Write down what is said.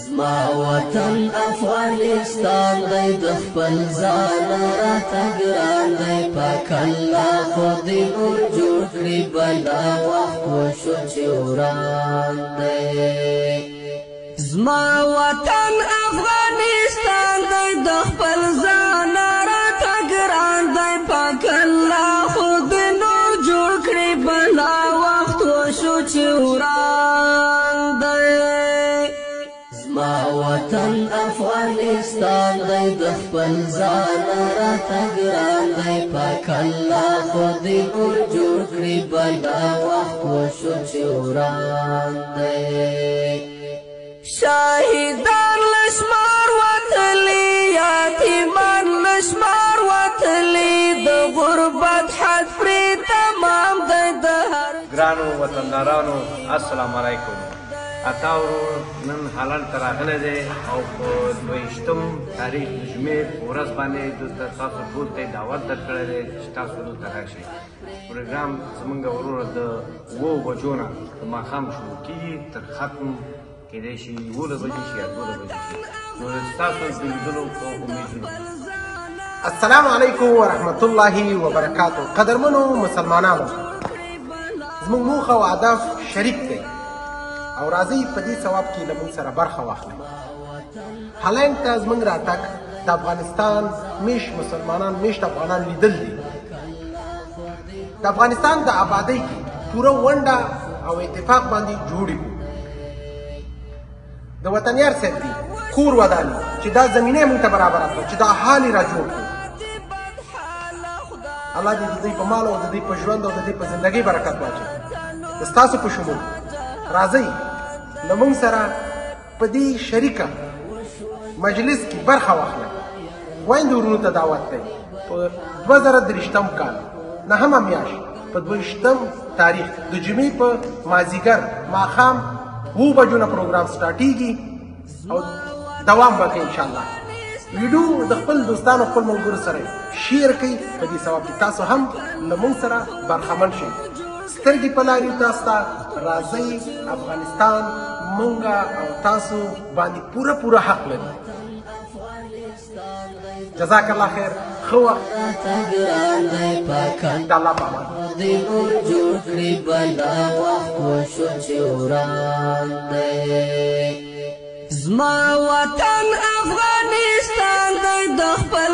زما وطن افغانستان دی د خپل ځان راته ګران دی پاک الله خو دې نور جوړ کړي بلا وخت وشو چې وران دی زما وطن افغانستان دی د خپل ځان راته ګران دی پاک الله خو دې نور جوړ کړي بلا وخت وشو چې وران دی زما وطن افغانستان دی د خپل ځان راته ګران دی پاک الله خو دې نور جوړ کړي بلا وخت وشو چې وران دی شاهدان لشمار وتلی یتیمان لشمار وتلی د غربت حد پرې تمام دی د هر ګرانو وطندارانو السلام علیکم اتاورو نن هالند ته راغلی دی او په 22 تاریخ د جمعې په ورځ باندې دلته تاسو ټول ته دعوت درکړی دی چې تاسو دلته راشئ پروګرام زموږ وروره د 7 بجو نه د ماښام شروع کېږي تر ختم کېدای شي 11 بجې شي یا 12 بجې شي نو ستاسو د لیدلو په امید یم السلام علیکم ورحمت الله وبرکاتو قدرمنو مسلمانانو زموږ موخه او هدف شریک دی او راځئ په دې ثواب کې له موږ سره برخه واخلئ هالند ته زموږ راتګ د افغانستان میشت مسلمانان میشت افغانان لیدل دي د افغانستان د آبادۍ کې پوره ونډه او اتفاق باندې جوړې کړو د وطنیار صاحب دي کور وداني چې دا زمینه موږ ته برابره کړو چې دا حال یې را جوړ کړو الله دې د دوی په مال او د دوی په ژوند او د دوی په زندګۍ برکت واچوي د ستاسو په شمول راځئ له موږ سره په دې شریکه مجلس کې برخه واخلئ خویندو ورونو ته دعوت دی په 2023 کال 9مه میاشت په 22 تاریخ د جمعې په مازدیګر ماښام 7 بجو نه پروګرام سټارټېږي او دوام به کوي انشاءالله ویډیو د خپل دوستانو خپل ملګرو سره شیر کړئ په دې ثواب کې تاسو هم له موږ سره برخمن شئ سترګې په لارې تاسو ته راځئ افغانستان موږ او تاسو باندې پوره حق لري جزاک الله خیر ښه وخت د الله په امان دې نور جوړ کړي بلا وخت وشو چې وران دی زما وطن افغانستان دی د خپل